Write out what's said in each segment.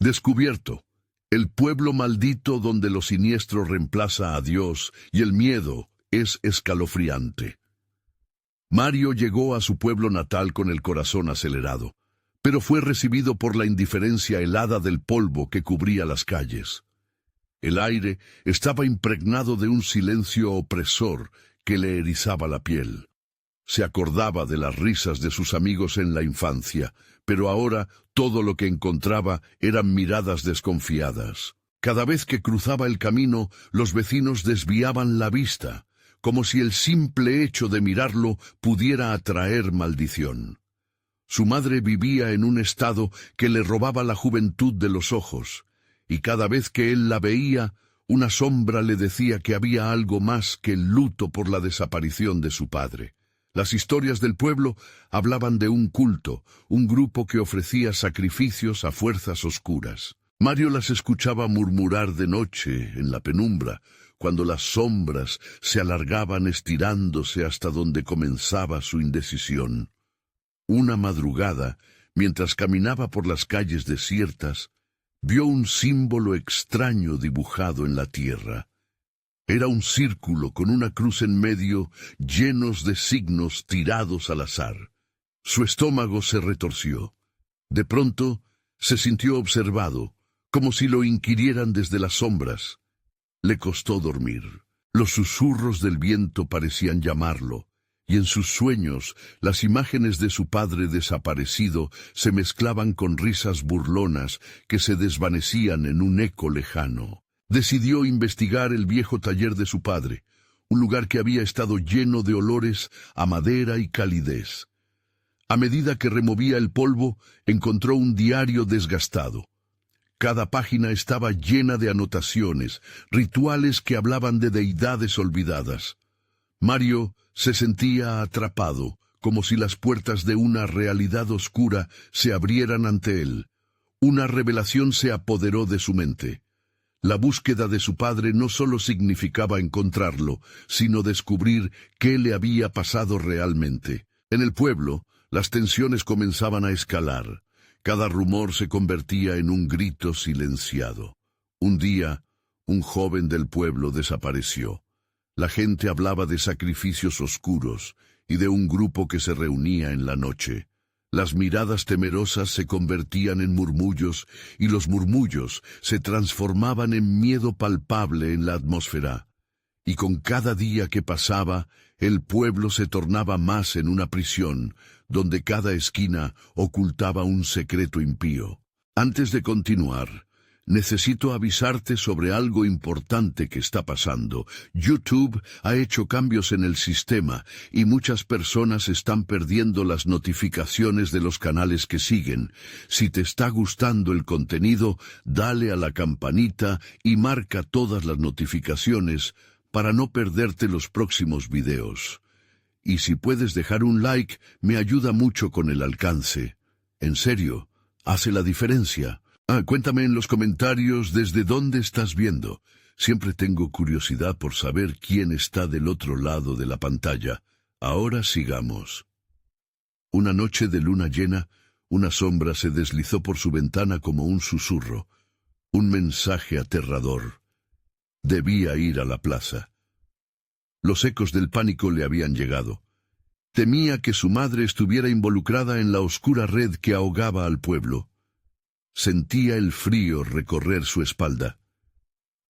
Descubierto. El pueblo maldito donde lo siniestro reemplaza a Dios y el miedo es escalofriante. Mario llegó a su pueblo natal con el corazón acelerado, pero fue recibido por la indiferencia helada del polvo que cubría las calles. El aire estaba impregnado de un silencio opresor que le erizaba la piel. Se acordaba de las risas de sus amigos en la infancia, pero ahora todo lo que encontraba eran miradas desconfiadas. Cada vez que cruzaba el camino, los vecinos desviaban la vista, como si el simple hecho de mirarlo pudiera atraer maldición. Su madre vivía en un estado que le robaba la juventud de los ojos, y cada vez que él la veía, una sombra le decía que había algo más que el luto por la desaparición de su padre. Las historias del pueblo hablaban de un culto, un grupo que ofrecía sacrificios a fuerzas oscuras. Mario las escuchaba murmurar de noche, en la penumbra, cuando las sombras se alargaban estirándose hasta donde comenzaba su indecisión. Una madrugada, mientras caminaba por las calles desiertas, vio un símbolo extraño dibujado en la tierra. Era un círculo con una cruz en medio, llenos de signos tirados al azar. Su estómago se retorció. De pronto, se sintió observado, como si lo inquirieran desde las sombras. Le costó dormir. Los susurros del viento parecían llamarlo, y en sus sueños las imágenes de su padre desaparecido se mezclaban con risas burlonas que se desvanecían en un eco lejano. Decidió investigar el viejo taller de su padre, un lugar que había estado lleno de olores a madera y calidez. A medida que removía el polvo, encontró un diario desgastado. Cada página estaba llena de anotaciones, rituales que hablaban de deidades olvidadas. Mario se sentía atrapado, como si las puertas de una realidad oscura se abrieran ante él. Una revelación se apoderó de su mente. La búsqueda de su padre no solo significaba encontrarlo, sino descubrir qué le había pasado realmente. En el pueblo, las tensiones comenzaban a escalar. Cada rumor se convertía en un grito silenciado. Un día, un joven del pueblo desapareció. La gente hablaba de sacrificios oscuros y de un grupo que se reunía en la noche. Las miradas temerosas se convertían en murmullos y los murmullos se transformaban en miedo palpable en la atmósfera. Y con cada día que pasaba, el pueblo se tornaba más en una prisión, donde cada esquina ocultaba un secreto impío. Antes de continuar, necesito avisarte sobre algo importante que está pasando. YouTube ha hecho cambios en el sistema y muchas personas están perdiendo las notificaciones de los canales que siguen. Si te está gustando el contenido, dale a la campanita y marca todas las notificaciones para no perderte los próximos videos. Y si puedes dejar un like, me ayuda mucho con el alcance. En serio, hace la diferencia. Cuéntame en los comentarios desde dónde estás viendo. Siempre tengo curiosidad por saber quién está del otro lado de la pantalla. Ahora sigamos. Una noche de luna llena, una sombra se deslizó por su ventana como un susurro. Un mensaje aterrador. Debía ir a la plaza. Los ecos del pánico le habían llegado. Temía que su madre estuviera involucrada en la oscura red que ahogaba al pueblo. Sentía el frío recorrer su espalda.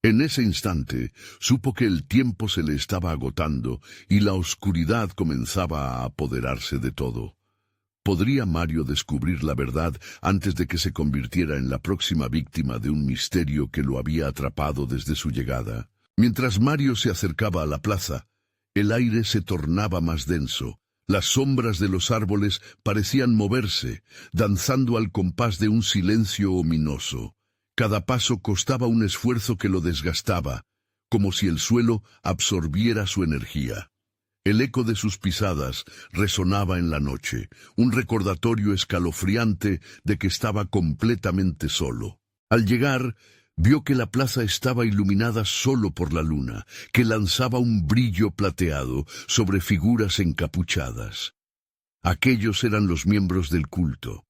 En ese instante, supo que el tiempo se le estaba agotando y la oscuridad comenzaba a apoderarse de todo. ¿Podría Mario descubrir la verdad antes de que se convirtiera en la próxima víctima de un misterio que lo había atrapado desde su llegada? Mientras Mario se acercaba a la plaza, el aire se tornaba más denso. Las sombras de los árboles parecían moverse, danzando al compás de un silencio ominoso. Cada paso costaba un esfuerzo que lo desgastaba, como si el suelo absorbiera su energía. El eco de sus pisadas resonaba en la noche, un recordatorio escalofriante de que estaba completamente solo. Al llegar, vio que la plaza estaba iluminada solo por la luna, que lanzaba un brillo plateado sobre figuras encapuchadas. Aquellos eran los miembros del culto.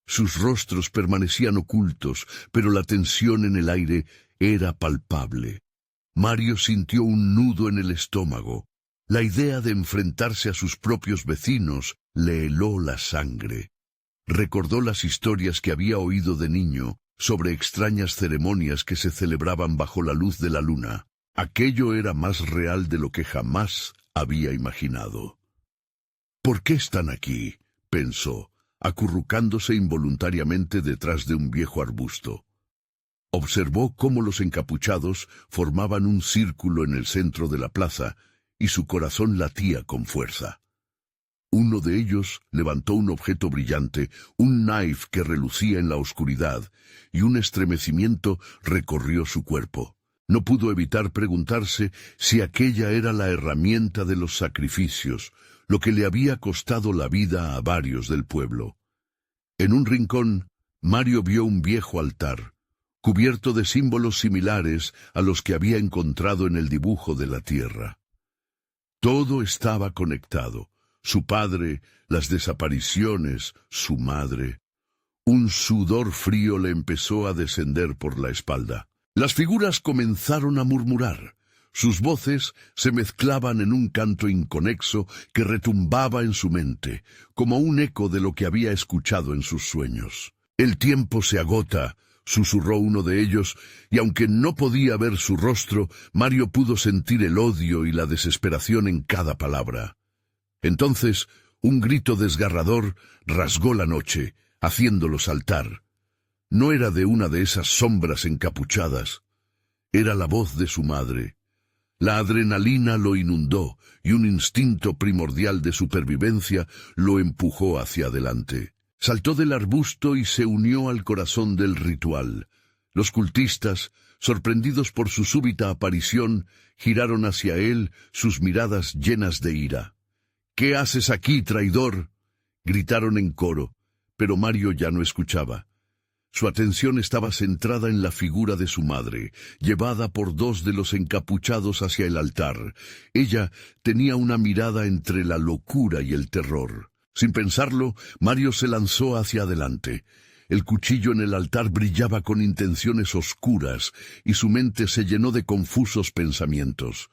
Sus rostros permanecían ocultos, pero la tensión en el aire era palpable. Mario sintió un nudo en el estómago. La idea de enfrentarse a sus propios vecinos le heló la sangre. Recordó las historias que había oído de niño sobre extrañas ceremonias que se celebraban bajo la luz de la luna. Aquello era más real de lo que jamás había imaginado. ¿Por qué están aquí?, pensó, acurrucándose involuntariamente detrás de un viejo arbusto. Observó cómo los encapuchados formaban un círculo en el centro de la plaza y su corazón latía con fuerza. Uno de ellos levantó un objeto brillante, un knife que relucía en la oscuridad, y un estremecimiento recorrió su cuerpo. No pudo evitar preguntarse si aquella era la herramienta de los sacrificios, lo que le había costado la vida a varios del pueblo. En un rincón, Mario vio un viejo altar, cubierto de símbolos similares a los que había encontrado en el dibujo de la tierra. Todo estaba conectado. Su padre, las desapariciones, su madre. Un sudor frío le empezó a descender por la espalda. Las figuras comenzaron a murmurar. Sus voces se mezclaban en un canto inconexo que retumbaba en su mente, como un eco de lo que había escuchado en sus sueños. «El tiempo se agota», susurró uno de ellos, y aunque no podía ver su rostro, Mario pudo sentir el odio y la desesperación en cada palabra. Entonces, un grito desgarrador rasgó la noche, haciéndolo saltar. No era de una de esas sombras encapuchadas. Era la voz de su madre. La adrenalina lo inundó, y un instinto primordial de supervivencia lo empujó hacia adelante. Saltó del arbusto y se unió al corazón del ritual. Los cultistas, sorprendidos por su súbita aparición, giraron hacia él sus miradas llenas de ira. «¿Qué haces aquí, traidor?», gritaron en coro, pero Mario ya no escuchaba. Su atención estaba centrada en la figura de su madre, llevada por dos de los encapuchados hacia el altar. Ella tenía una mirada entre la locura y el terror. Sin pensarlo, Mario se lanzó hacia adelante. El cuchillo en el altar brillaba con intenciones oscuras, y su mente se llenó de confusos pensamientos.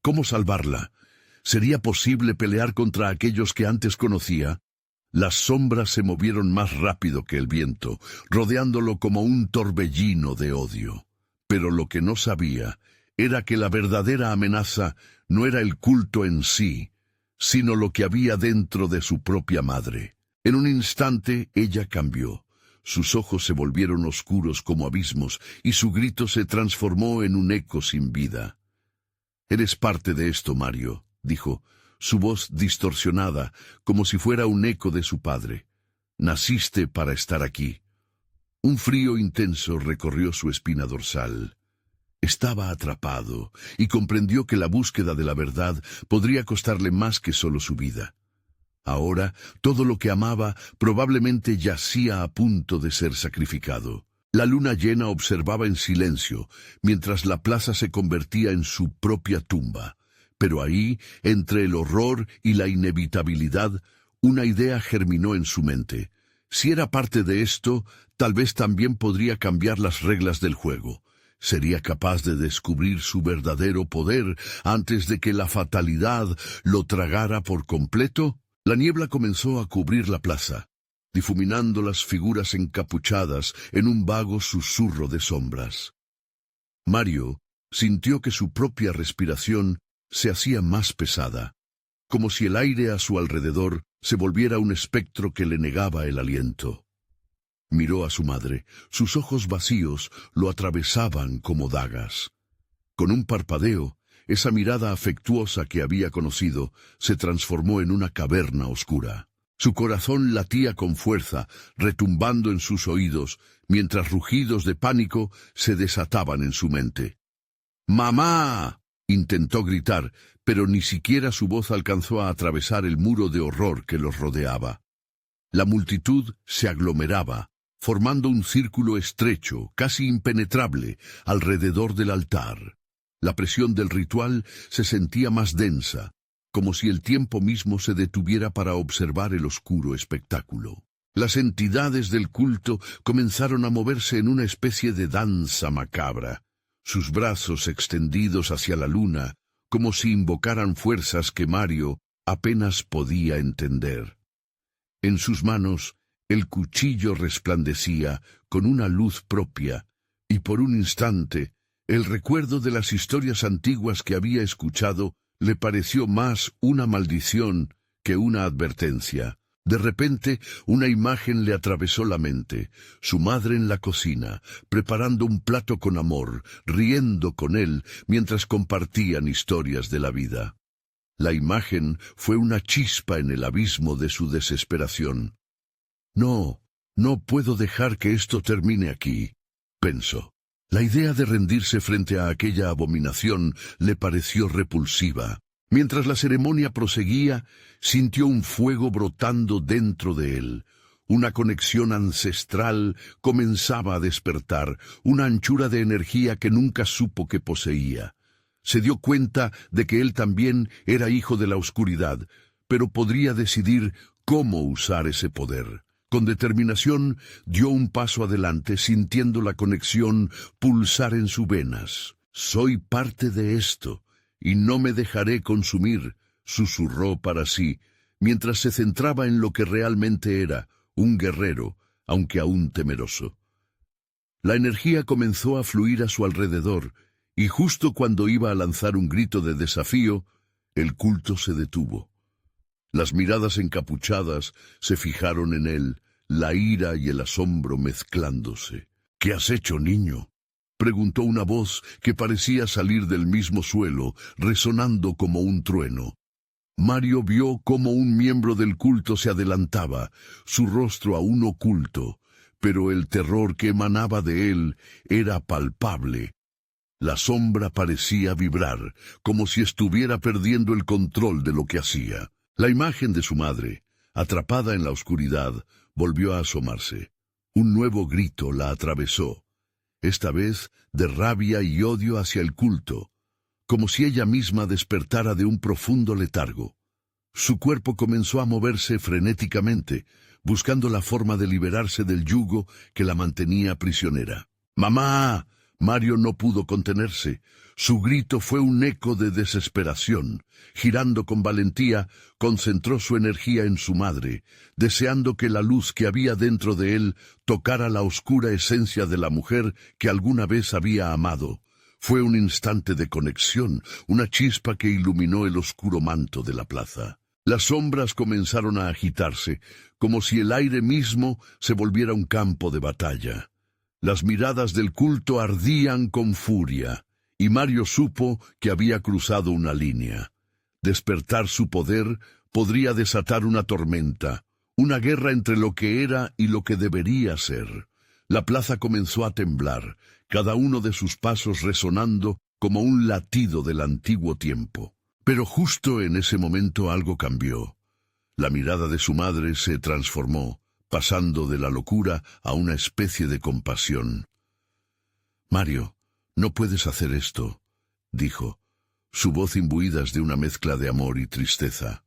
¿Cómo salvarla? ¿Sería posible pelear contra aquellos que antes conocía? Las sombras se movieron más rápido que el viento, rodeándolo como un torbellino de odio. Pero lo que no sabía era que la verdadera amenaza no era el culto en sí, sino lo que había dentro de su propia madre. En un instante ella cambió. Sus ojos se volvieron oscuros como abismos, y su grito se transformó en un eco sin vida. «Eres parte de esto, Mario», dijo, su voz distorsionada, como si fuera un eco de su padre. «Naciste para estar aquí». Un frío intenso recorrió su espina dorsal. Estaba atrapado y comprendió que la búsqueda de la verdad podría costarle más que solo su vida. Ahora, todo lo que amaba probablemente yacía a punto de ser sacrificado. La luna llena observaba en silencio, mientras la plaza se convertía en su propia tumba. Pero ahí, entre el horror y la inevitabilidad, una idea germinó en su mente. Si era parte de esto, tal vez también podría cambiar las reglas del juego. ¿Sería capaz de descubrir su verdadero poder antes de que la fatalidad lo tragara por completo? La niebla comenzó a cubrir la plaza, difuminando las figuras encapuchadas en un vago susurro de sombras. Mario sintió que su propia respiración se hacía más pesada, como si el aire a su alrededor se volviera un espectro que le negaba el aliento. Miró a su madre. Sus ojos vacíos lo atravesaban como dagas. Con un parpadeo, esa mirada afectuosa que había conocido se transformó en una caverna oscura. Su corazón latía con fuerza, retumbando en sus oídos, mientras rugidos de pánico se desataban en su mente. «¡Mamá!», intentó gritar, pero ni siquiera su voz alcanzó a atravesar el muro de horror que los rodeaba. La multitud se aglomeraba, formando un círculo estrecho, casi impenetrable, alrededor del altar. La presión del ritual se sentía más densa, como si el tiempo mismo se detuviera para observar el oscuro espectáculo. Las entidades del culto comenzaron a moverse en una especie de danza macabra, sus brazos extendidos hacia la luna, como si invocaran fuerzas que Mario apenas podía entender. En sus manos, el cuchillo resplandecía con una luz propia, y por un instante, el recuerdo de las historias antiguas que había escuchado le pareció más una maldición que una advertencia. De repente, una imagen le atravesó la mente, su madre en la cocina, preparando un plato con amor, riendo con él mientras compartían historias de la vida. La imagen fue una chispa en el abismo de su desesperación. No puedo dejar que esto termine aquí, pensó. La idea de rendirse frente a aquella abominación le pareció repulsiva. Mientras la ceremonia proseguía, sintió un fuego brotando dentro de él. Una conexión ancestral comenzaba a despertar, una anchura de energía que nunca supo que poseía. Se dio cuenta de que él también era hijo de la oscuridad, pero podría decidir cómo usar ese poder. Con determinación, dio un paso adelante, sintiendo la conexión pulsar en sus venas. «Soy parte de esto, y no me dejaré consumir», susurró para sí, mientras se centraba en lo que realmente era, un guerrero, aunque aún temeroso. La energía comenzó a fluir a su alrededor, y justo cuando iba a lanzar un grito de desafío, el culto se detuvo. Las miradas encapuchadas se fijaron en él, la ira y el asombro mezclándose. «¿Qué has hecho, niño?», preguntó una voz que parecía salir del mismo suelo, resonando como un trueno. Mario vio cómo un miembro del culto se adelantaba, su rostro aún oculto, pero el terror que emanaba de él era palpable. La sombra parecía vibrar, como si estuviera perdiendo el control de lo que hacía. La imagen de su madre, atrapada en la oscuridad, volvió a asomarse. Un nuevo grito la atravesó, esta vez de rabia y odio hacia el culto, como si ella misma despertara de un profundo letargo. Su cuerpo comenzó a moverse frenéticamente, buscando la forma de liberarse del yugo que la mantenía prisionera. «¡Mamá!». Mario no pudo contenerse. Su grito fue un eco de desesperación. Girando con valentía, concentró su energía en su madre, deseando que la luz que había dentro de él tocara la oscura esencia de la mujer que alguna vez había amado. Fue un instante de conexión, una chispa que iluminó el oscuro manto de la plaza. Las sombras comenzaron a agitarse, como si el aire mismo se volviera un campo de batalla. Las miradas del culto ardían con furia, y Mario supo que había cruzado una línea. Despertar su poder podría desatar una tormenta, una guerra entre lo que era y lo que debería ser. La plaza comenzó a temblar, cada uno de sus pasos resonando como un latido del antiguo tiempo. Pero justo en ese momento algo cambió. La mirada de su madre se transformó, pasando de la locura a una especie de compasión. «Mario, no puedes hacer esto», dijo, su voz imbuida de una mezcla de amor y tristeza.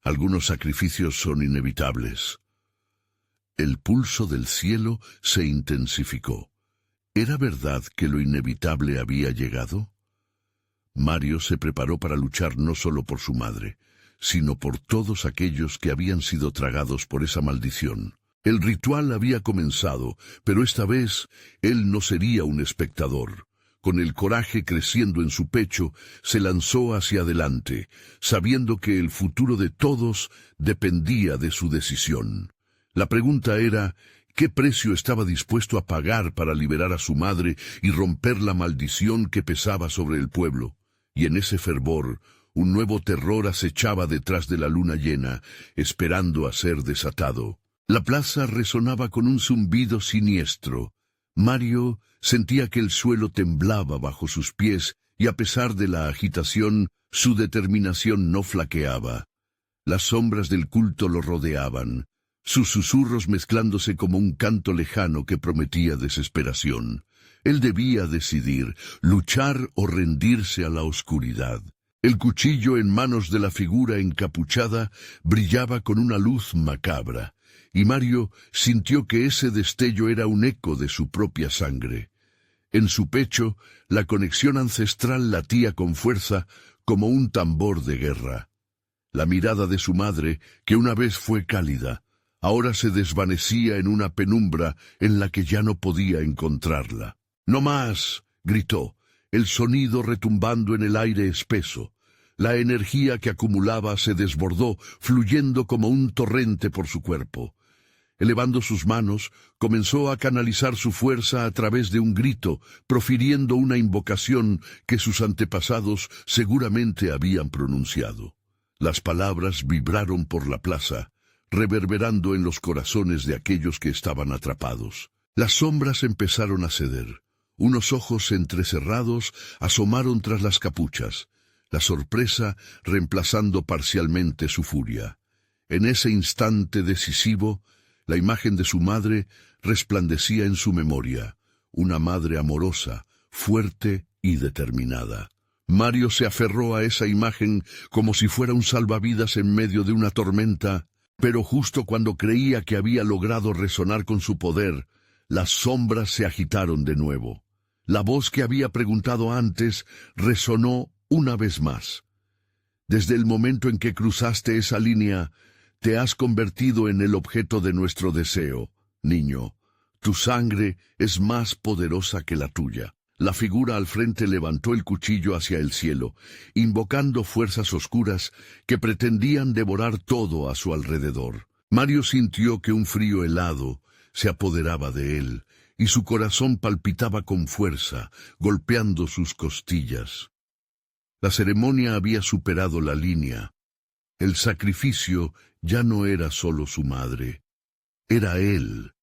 «Algunos sacrificios son inevitables». El pulso del cielo se intensificó. ¿Era verdad que lo inevitable había llegado? Mario se preparó para luchar no solo por su madre, sino por todos aquellos que habían sido tragados por esa maldición. El ritual había comenzado, pero esta vez él no sería un espectador. Con el coraje creciendo en su pecho, se lanzó hacia adelante, sabiendo que el futuro de todos dependía de su decisión. La pregunta era, ¿qué precio estaba dispuesto a pagar para liberar a su madre y romper la maldición que pesaba sobre el pueblo? Y en ese fervor, un nuevo terror acechaba detrás de la luna llena, esperando a ser desatado. La plaza resonaba con un zumbido siniestro. Mario sentía que el suelo temblaba bajo sus pies y a pesar de la agitación, su determinación no flaqueaba. Las sombras del culto lo rodeaban, sus susurros mezclándose como un canto lejano que prometía desesperación. Él debía decidir, luchar o rendirse a la oscuridad. El cuchillo en manos de la figura encapuchada brillaba con una luz macabra, y Mario sintió que ese destello era un eco de su propia sangre. En su pecho, la conexión ancestral latía con fuerza como un tambor de guerra. La mirada de su madre, que una vez fue cálida, ahora se desvanecía en una penumbra en la que ya no podía encontrarla. «¡No más!», gritó, el sonido retumbando en el aire espeso. La energía que acumulaba se desbordó, fluyendo como un torrente por su cuerpo. Elevando sus manos, comenzó a canalizar su fuerza a través de un grito, profiriendo una invocación que sus antepasados seguramente habían pronunciado. Las palabras vibraron por la plaza, reverberando en los corazones de aquellos que estaban atrapados. Las sombras empezaron a ceder. Unos ojos entrecerrados asomaron tras las capuchas, la sorpresa reemplazando parcialmente su furia. En ese instante decisivo, la imagen de su madre resplandecía en su memoria, una madre amorosa, fuerte y determinada. Mario se aferró a esa imagen como si fuera un salvavidas en medio de una tormenta, pero justo cuando creía que había logrado resonar con su poder, las sombras se agitaron de nuevo. La voz que había preguntado antes resonó una vez más. «Desde el momento en que cruzaste esa línea, te has convertido en el objeto de nuestro deseo, niño. Tu sangre es más poderosa que la tuya». La figura al frente levantó el cuchillo hacia el cielo, invocando fuerzas oscuras que pretendían devorar todo a su alrededor. Mario sintió que un frío helado se apoderaba de él, y su corazón palpitaba con fuerza, golpeando sus costillas. La ceremonia había superado la línea. El sacrificio ya no era solo su madre, era él,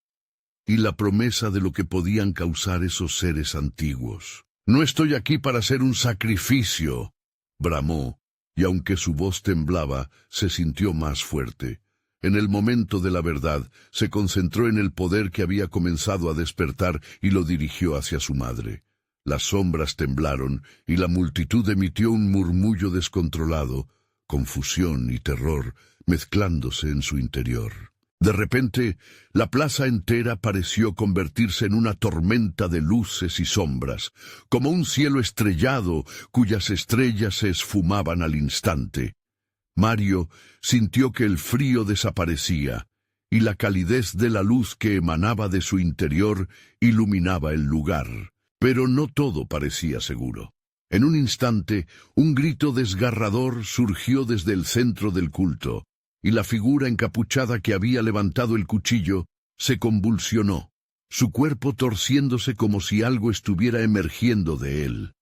y la promesa de lo que podían causar esos seres antiguos. «No estoy aquí para hacer un sacrificio», bramó, y aunque su voz temblaba, se sintió más fuerte. En el momento de la verdad, se concentró en el poder que había comenzado a despertar y lo dirigió hacia su madre. Las sombras temblaron y la multitud emitió un murmullo descontrolado, confusión y terror mezclándose en su interior. De repente, la plaza entera pareció convertirse en una tormenta de luces y sombras, como un cielo estrellado cuyas estrellas se esfumaban al instante. Mario sintió que el frío desaparecía, y la calidez de la luz que emanaba de su interior iluminaba el lugar. Pero no todo parecía seguro. En un instante, un grito desgarrador surgió desde el centro del culto, y la figura encapuchada que había levantado el cuchillo se convulsionó, su cuerpo torciéndose como si algo estuviera emergiendo de él.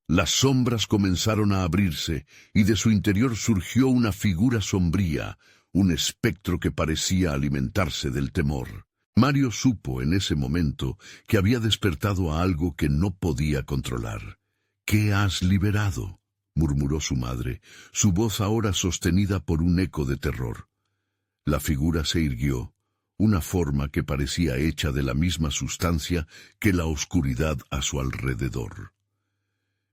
Las sombras comenzaron a abrirse, y de su interior surgió una figura sombría, un espectro que parecía alimentarse del temor. Mario supo en ese momento que había despertado a algo que no podía controlar. «¿Qué has liberado?», murmuró su madre, su voz ahora sostenida por un eco de terror. La figura se irguió, una forma que parecía hecha de la misma sustancia que la oscuridad a su alrededor.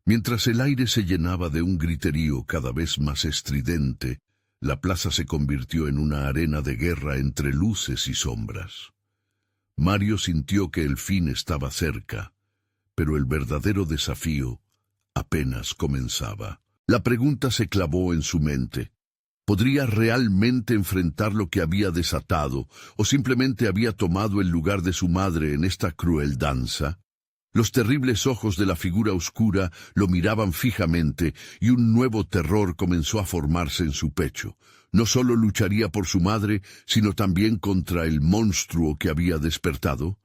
Mientras el aire se llenaba de un griterío cada vez más estridente, la plaza se convirtió en una arena de guerra entre luces y sombras. Mario sintió que el fin estaba cerca, pero el verdadero desafío apenas comenzaba. La pregunta se clavó en su mente. ¿Podría realmente enfrentar lo que había desatado, o simplemente había tomado el lugar de su madre en esta cruel danza? Los terribles ojos de la figura oscura lo miraban fijamente, y un nuevo terror comenzó a formarse en su pecho. No solo lucharía por su madre, sino también contra el monstruo que había despertado.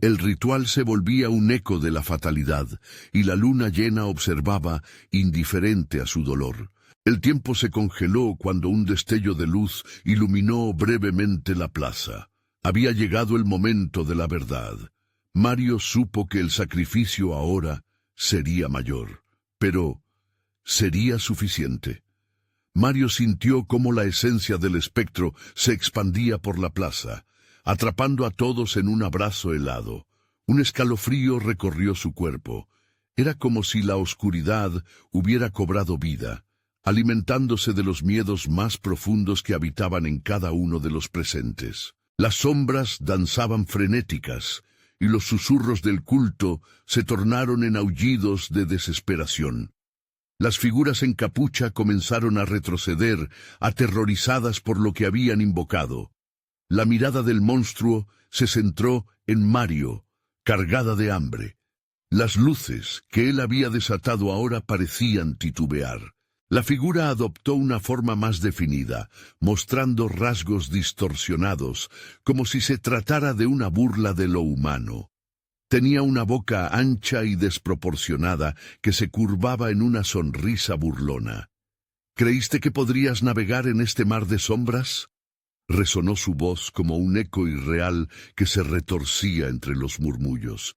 El ritual se volvía un eco de la fatalidad, y la luna llena observaba, indiferente a su dolor. El tiempo se congeló cuando un destello de luz iluminó brevemente la plaza. Había llegado el momento de la verdad. Mario supo que el sacrificio ahora sería mayor, pero ¿sería suficiente? Mario sintió cómo la esencia del espectro se expandía por la plaza, atrapando a todos en un abrazo helado. Un escalofrío recorrió su cuerpo. Era como si la oscuridad hubiera cobrado vida, alimentándose de los miedos más profundos que habitaban en cada uno de los presentes. Las sombras danzaban frenéticas, y los susurros del culto se tornaron en aullidos de desesperación. Las figuras en capucha comenzaron a retroceder, aterrorizadas por lo que habían invocado. La mirada del monstruo se centró en Mario, cargada de hambre. Las luces que él había desatado ahora parecían titubear. La figura adoptó una forma más definida, mostrando rasgos distorsionados, como si se tratara de una burla de lo humano. Tenía una boca ancha y desproporcionada que se curvaba en una sonrisa burlona. ¿Creíste que podrías navegar en este mar de sombras? Resonó su voz como un eco irreal que se retorcía entre los murmullos.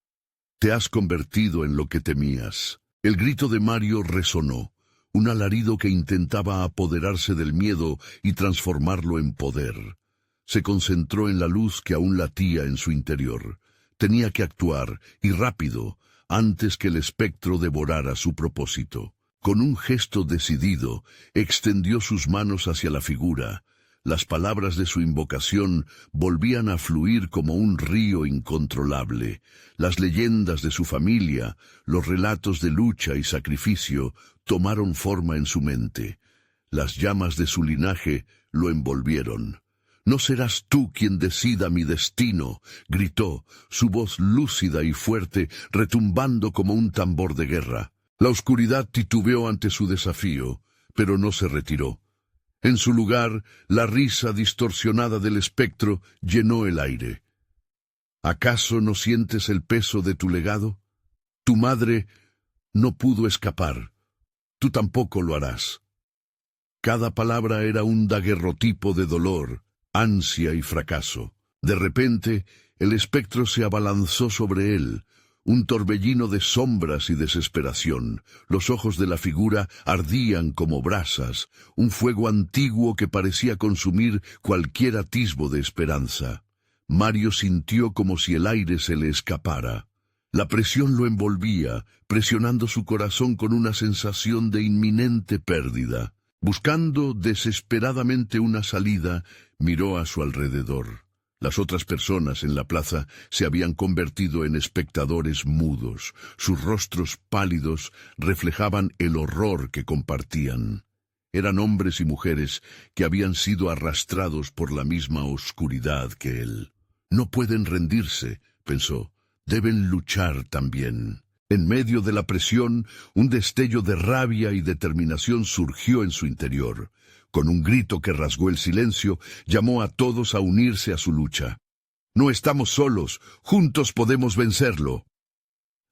Te has convertido en lo que temías. El grito de Mario resonó, un alarido que intentaba apoderarse del miedo y transformarlo en poder. Se concentró en la luz que aún latía en su interior. Tenía que actuar, y rápido, antes que el espectro devorara su propósito. Con un gesto decidido, extendió sus manos hacia la figura. Las palabras de su invocación volvían a fluir como un río incontrolable. Las leyendas de su familia, los relatos de lucha y sacrificio, tomaron forma en su mente. Las llamas de su linaje lo envolvieron. «No serás tú quien decida mi destino», gritó, su voz lúcida y fuerte, retumbando como un tambor de guerra. La oscuridad titubeó ante su desafío, pero no se retiró. En su lugar, la risa distorsionada del espectro llenó el aire. ¿Acaso no sientes el peso de tu legado? Tu madre no pudo escapar. Tú tampoco lo harás. Cada palabra era un daguerrotipo de dolor, ansia y fracaso. De repente, el espectro se abalanzó sobre él, un torbellino de sombras y desesperación. Los ojos de la figura ardían como brasas, un fuego antiguo que parecía consumir cualquier atisbo de esperanza. Mario sintió como si el aire se le escapara. La presión lo envolvía, presionando su corazón con una sensación de inminente pérdida. Buscando desesperadamente una salida, miró a su alrededor. Las otras personas en la plaza se habían convertido en espectadores mudos. Sus rostros pálidos reflejaban el horror que compartían. Eran hombres y mujeres que habían sido arrastrados por la misma oscuridad que él. No pueden rendirse, pensó. Deben luchar también. En medio de la presión, un destello de rabia y determinación surgió en su interior. Con un grito que rasgó el silencio, llamó a todos a unirse a su lucha. «No estamos solos, juntos podemos vencerlo».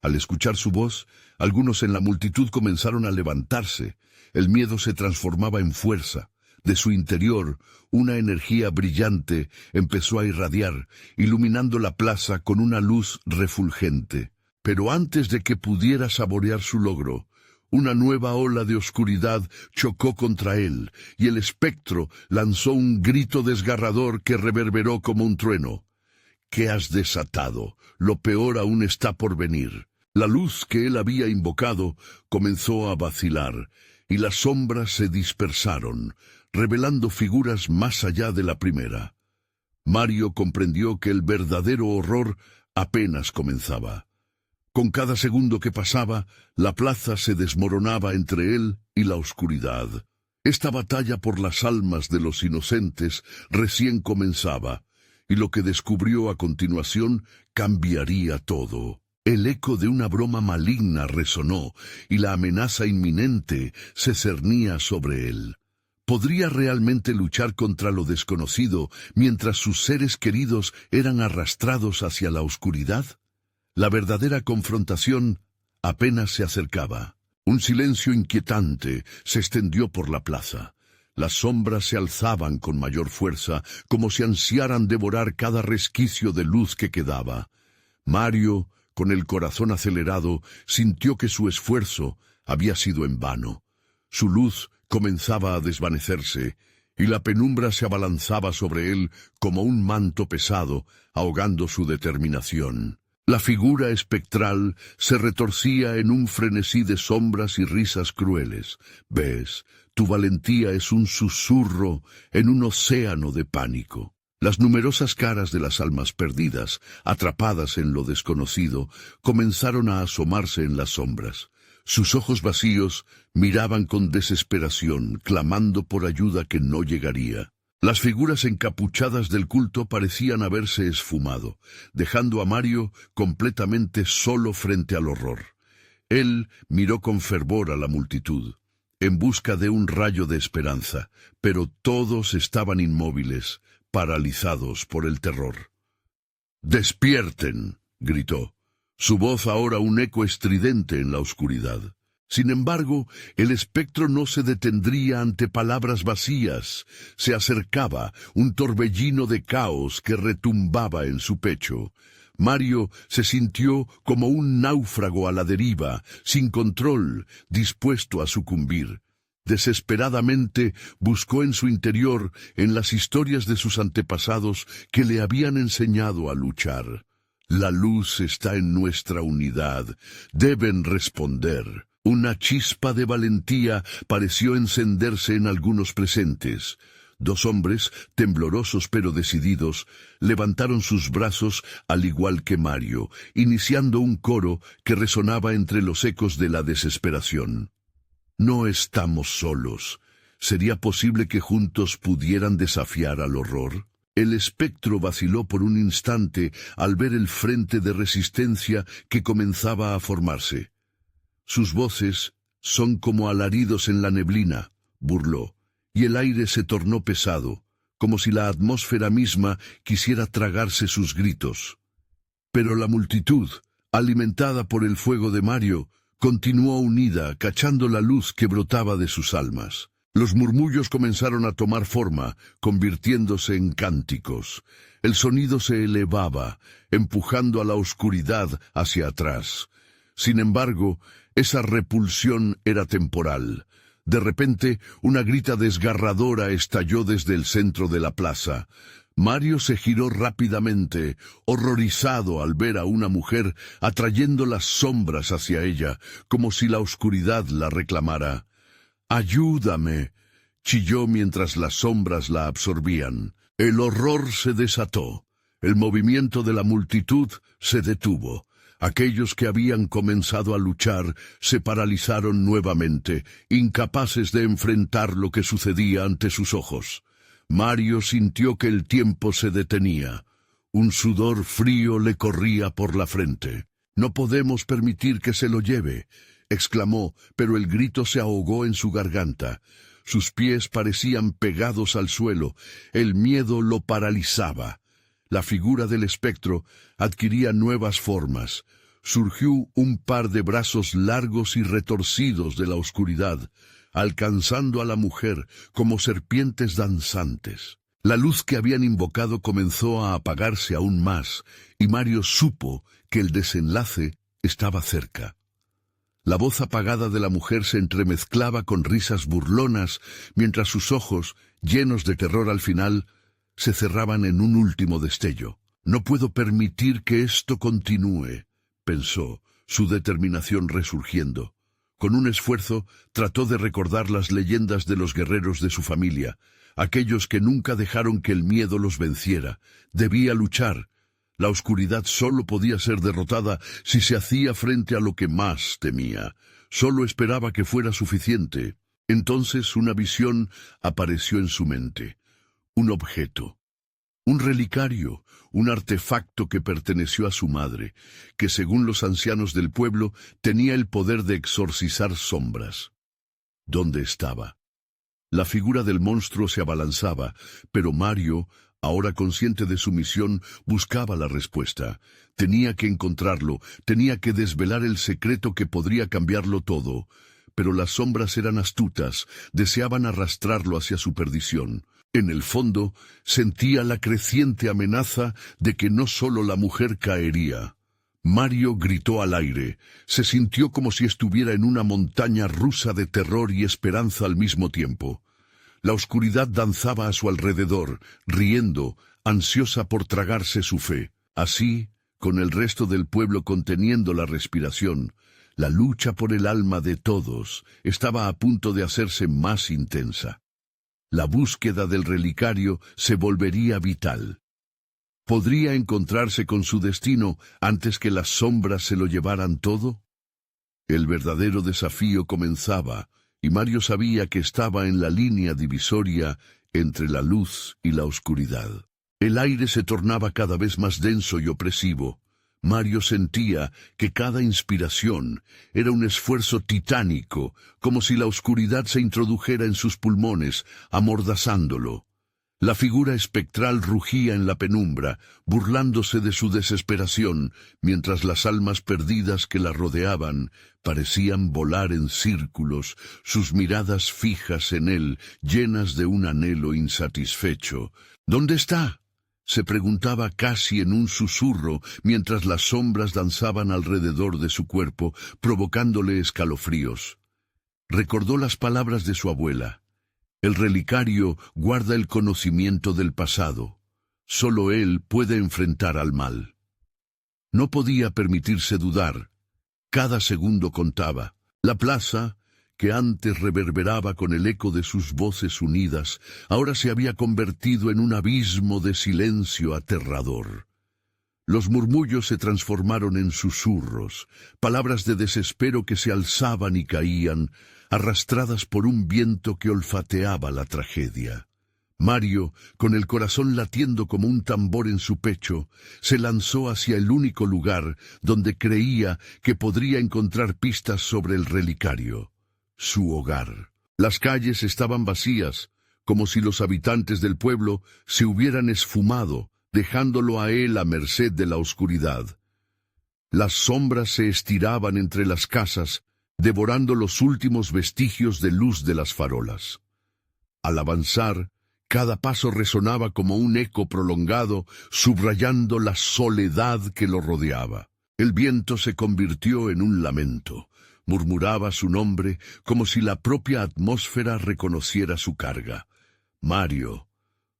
Al escuchar su voz, algunos en la multitud comenzaron a levantarse. El miedo se transformaba en fuerza. De su interior, una energía brillante empezó a irradiar, iluminando la plaza con una luz refulgente. Pero antes de que pudiera saborear su logro, una nueva ola de oscuridad chocó contra él, y el espectro lanzó un grito desgarrador que reverberó como un trueno. «¿Qué has desatado? Lo peor aún está por venir». La luz que él había invocado comenzó a vacilar, y las sombras se dispersaron, revelando figuras más allá de la primera. Mario comprendió que el verdadero horror apenas comenzaba. Con cada segundo que pasaba, la plaza se desmoronaba entre él y la oscuridad. Esta batalla por las almas de los inocentes recién comenzaba, y lo que descubrió a continuación cambiaría todo. El eco de una broma maligna resonó, y la amenaza inminente se cernía sobre él. ¿Podría realmente luchar contra lo desconocido mientras sus seres queridos eran arrastrados hacia la oscuridad? La verdadera confrontación apenas se acercaba. Un silencio inquietante se extendió por la plaza. Las sombras se alzaban con mayor fuerza, como si ansiaran devorar cada resquicio de luz que quedaba. Mario, con el corazón acelerado, sintió que su esfuerzo había sido en vano. Su luz comenzaba a desvanecerse, y la penumbra se abalanzaba sobre él como un manto pesado, ahogando su determinación. La figura espectral se retorcía en un frenesí de sombras y risas crueles. «¿Ves? Tu valentía es un susurro en un océano de pánico». Las numerosas caras de las almas perdidas, atrapadas en lo desconocido, comenzaron a asomarse en las sombras. Sus ojos vacíos miraban con desesperación, clamando por ayuda que no llegaría. Las figuras encapuchadas del culto parecían haberse esfumado, dejando a Mario completamente solo frente al horror. Él miró con fervor a la multitud, en busca de un rayo de esperanza, pero todos estaban inmóviles, paralizados por el terror. «¡Despierten!», gritó, su voz ahora un eco estridente en la oscuridad. Sin embargo, el espectro no se detendría ante palabras vacías. Se acercaba un torbellino de caos que retumbaba en su pecho. Mario se sintió como un náufrago a la deriva, sin control, dispuesto a sucumbir. Desesperadamente buscó en su interior, en las historias de sus antepasados que le habían enseñado a luchar. La luz está en nuestra unidad. Deben responder. Una chispa de valentía pareció encenderse en algunos presentes. Dos hombres, temblorosos pero decididos, levantaron sus brazos al igual que Mario, iniciando un coro que resonaba entre los ecos de la desesperación. «No estamos solos. ¿Sería posible que juntos pudieran desafiar al horror?» El espectro vaciló por un instante al ver el frente de resistencia que comenzaba a formarse. «Sus voces son como alaridos en la neblina», burló, y el aire se tornó pesado, como si la atmósfera misma quisiera tragarse sus gritos. Pero la multitud, alimentada por el fuego de Mario, continuó unida, cachando la luz que brotaba de sus almas. Los murmullos comenzaron a tomar forma, convirtiéndose en cánticos. El sonido se elevaba, empujando a la oscuridad hacia atrás. Sin embargo, esa repulsión era temporal. De repente, una grita desgarradora estalló desde el centro de la plaza. Mario se giró rápidamente, horrorizado al ver a una mujer atrayendo las sombras hacia ella, como si la oscuridad la reclamara. «¡Ayúdame!», chilló mientras las sombras la absorbían. El horror se desató. El movimiento de la multitud se detuvo. Aquellos que habían comenzado a luchar se paralizaron nuevamente, incapaces de enfrentar lo que sucedía ante sus ojos. Mario sintió que el tiempo se detenía. Un sudor frío le corría por la frente. «No podemos permitir que se lo lleve», exclamó, pero el grito se ahogó en su garganta. Sus pies parecían pegados al suelo. El miedo lo paralizaba. La figura del espectro adquiría nuevas formas. Surgió un par de brazos largos y retorcidos de la oscuridad, alcanzando a la mujer como serpientes danzantes. La luz que habían invocado comenzó a apagarse aún más, y Mario supo que el desenlace estaba cerca. La voz apagada de la mujer se entremezclaba con risas burlonas, mientras sus ojos, llenos de terror al final, se cerraban en un último destello. «No puedo permitir que esto continúe», pensó, su determinación resurgiendo. Con un esfuerzo, trató de recordar las leyendas de los guerreros de su familia, aquellos que nunca dejaron que el miedo los venciera. Debía luchar. La oscuridad solo podía ser derrotada si se hacía frente a lo que más temía. Solo esperaba que fuera suficiente. Entonces una visión apareció en su mente. Un objeto. Un relicario, un artefacto que perteneció a su madre, que según los ancianos del pueblo tenía el poder de exorcizar sombras. ¿Dónde estaba? La figura del monstruo se abalanzaba, pero Mario, ahora consciente de su misión, buscaba la respuesta. Tenía que encontrarlo, tenía que desvelar el secreto que podría cambiarlo todo. Pero las sombras eran astutas, deseaban arrastrarlo hacia su perdición. En el fondo, sentía la creciente amenaza de que no solo la mujer caería. Mario gritó al aire. Se sintió como si estuviera en una montaña rusa de terror y esperanza al mismo tiempo. La oscuridad danzaba a su alrededor, riendo, ansiosa por tragarse su fe. Así, con el resto del pueblo conteniendo la respiración, la lucha por el alma de todos estaba a punto de hacerse más intensa. La búsqueda del relicario se volvería vital. ¿Podría encontrarse con su destino antes que las sombras se lo llevaran todo? El verdadero desafío comenzaba, y Mario sabía que estaba en la línea divisoria entre la luz y la oscuridad. El aire se tornaba cada vez más denso y opresivo. Mario sentía que cada inspiración era un esfuerzo titánico, como si la oscuridad se introdujera en sus pulmones, amordazándolo. La figura espectral rugía en la penumbra, burlándose de su desesperación, mientras las almas perdidas que la rodeaban parecían volar en círculos, sus miradas fijas en él, llenas de un anhelo insatisfecho. ¿Dónde está?, se preguntaba casi en un susurro, mientras las sombras danzaban alrededor de su cuerpo, provocándole escalofríos. Recordó las palabras de su abuela. El relicario guarda el conocimiento del pasado. Solo él puede enfrentar al mal. No podía permitirse dudar. Cada segundo contaba. La plaza, que antes reverberaba con el eco de sus voces unidas, ahora se había convertido en un abismo de silencio aterrador. Los murmullos se transformaron en susurros, palabras de desespero que se alzaban y caían, arrastradas por un viento que olfateaba la tragedia. Mario, con el corazón latiendo como un tambor en su pecho, se lanzó hacia el único lugar donde creía que podría encontrar pistas sobre el relicario: su hogar. Las calles estaban vacías, como si los habitantes del pueblo se hubieran esfumado, dejándolo a él a merced de la oscuridad. Las sombras se estiraban entre las casas, devorando los últimos vestigios de luz de las farolas. Al avanzar, cada paso resonaba como un eco prolongado, subrayando la soledad que lo rodeaba. El viento se convirtió en un lamento. Murmuraba su nombre como si la propia atmósfera reconociera su carga. Mario.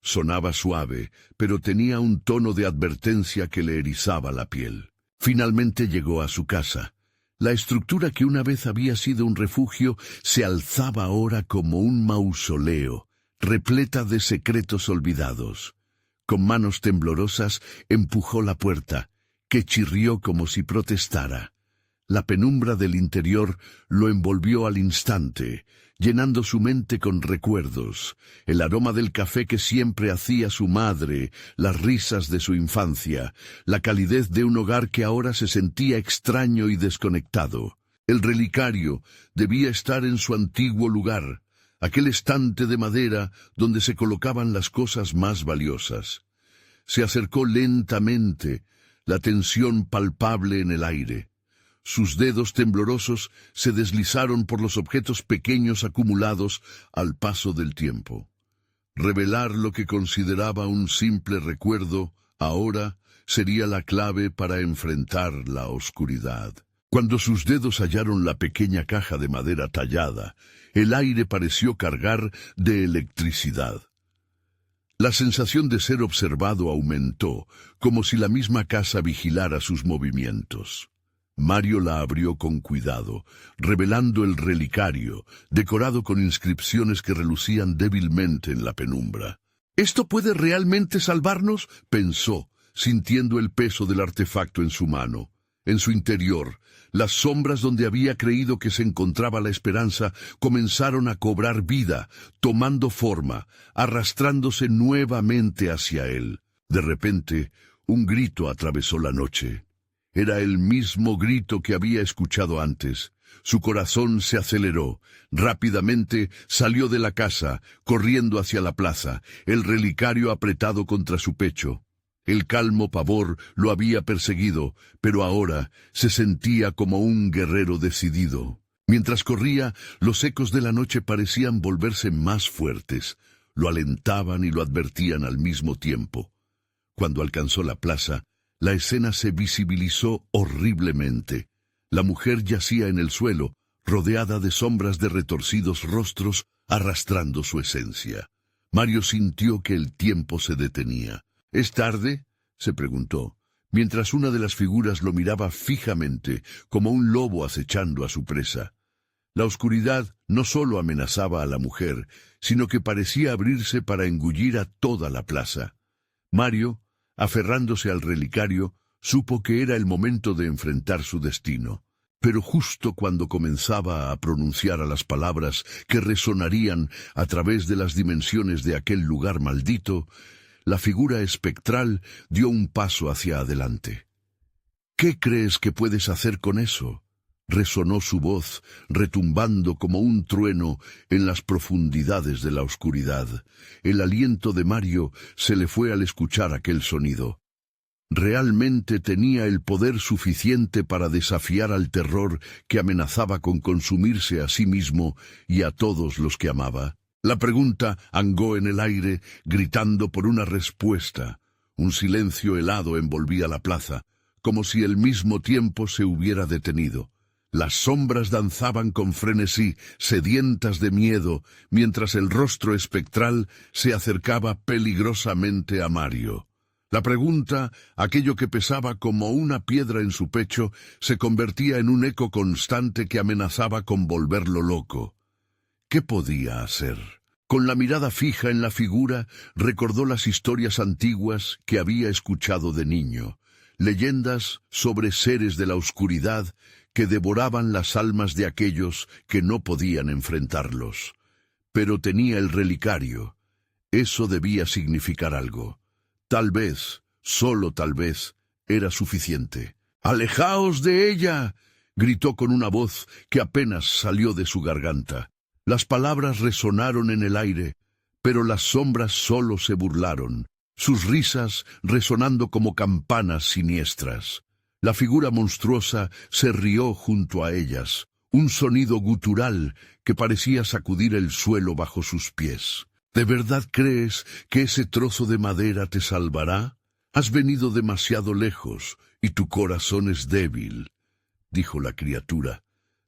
Sonaba suave, pero tenía un tono de advertencia que le erizaba la piel. Finalmente llegó a su casa. La estructura que una vez había sido un refugio se alzaba ahora como un mausoleo, repleta de secretos olvidados. Con manos temblorosas empujó la puerta, que chirrió como si protestara. La penumbra del interior lo envolvió al instante, llenando su mente con recuerdos, el aroma del café que siempre hacía su madre, las risas de su infancia, la calidez de un hogar que ahora se sentía extraño y desconectado. El relicario debía estar en su antiguo lugar, aquel estante de madera donde se colocaban las cosas más valiosas. Se acercó lentamente, la tensión palpable en el aire. Sus dedos temblorosos se deslizaron por los objetos pequeños acumulados al paso del tiempo. Revelar lo que consideraba un simple recuerdo, ahora, sería la clave para enfrentar la oscuridad. Cuando sus dedos hallaron la pequeña caja de madera tallada, el aire pareció cargar de electricidad. La sensación de ser observado aumentó, como si la misma casa vigilara sus movimientos. Mario la abrió con cuidado, revelando el relicario, decorado con inscripciones que relucían débilmente en la penumbra. «¿Esto puede realmente salvarnos?», pensó, sintiendo el peso del artefacto en su mano. En su interior, las sombras donde había creído que se encontraba la esperanza comenzaron a cobrar vida, tomando forma, arrastrándose nuevamente hacia él. De repente, un grito atravesó la noche. Era el mismo grito que había escuchado antes. Su corazón se aceleró. Rápidamente salió de la casa, corriendo hacia la plaza, el relicario apretado contra su pecho. El calmo pavor lo había perseguido, pero ahora se sentía como un guerrero decidido. Mientras corría, los ecos de la noche parecían volverse más fuertes. Lo alentaban y lo advertían al mismo tiempo. Cuando alcanzó la plaza, la escena se visibilizó horriblemente. La mujer yacía en el suelo, rodeada de sombras de retorcidos rostros, arrastrando su esencia. Mario sintió que el tiempo se detenía. «¿Es tarde?», se preguntó, mientras una de las figuras lo miraba fijamente, como un lobo acechando a su presa. La oscuridad no solo amenazaba a la mujer, sino que parecía abrirse para engullir a toda la plaza. Mario, aferrándose al relicario, supo que era el momento de enfrentar su destino. Pero justo cuando comenzaba a pronunciar las palabras que resonarían a través de las dimensiones de aquel lugar maldito, la figura espectral dio un paso hacia adelante. «¿Qué crees que puedes hacer con eso?», resonó su voz, retumbando como un trueno en las profundidades de la oscuridad. El aliento de Mario se le fue al escuchar aquel sonido. Realmente tenía el poder suficiente para desafiar al terror que amenazaba con consumirse a sí mismo y a todos los que amaba. La pregunta angó en el aire, gritando por una respuesta. Un silencio helado envolvía la plaza, como si el mismo tiempo se hubiera detenido. Las sombras danzaban con frenesí, sedientas de miedo, mientras el rostro espectral se acercaba peligrosamente a Mario. La pregunta, aquello que pesaba como una piedra en su pecho, se convertía en un eco constante que amenazaba con volverlo loco. ¿Qué podía hacer? Con la mirada fija en la figura, recordó las historias antiguas que había escuchado de niño, leyendas sobre seres de la oscuridad que devoraban las almas de aquellos que no podían enfrentarlos. Pero tenía el relicario. Eso debía significar algo. Tal vez, solo tal vez, era suficiente. «¡Alejaos de ella!», gritó con una voz que apenas salió de su garganta. Las palabras resonaron en el aire, pero las sombras solo se burlaron, sus risas resonando como campanas siniestras. La figura monstruosa se rió junto a ellas, un sonido gutural que parecía sacudir el suelo bajo sus pies. ¿De verdad crees que ese trozo de madera te salvará? Has venido demasiado lejos y tu corazón es débil, dijo la criatura,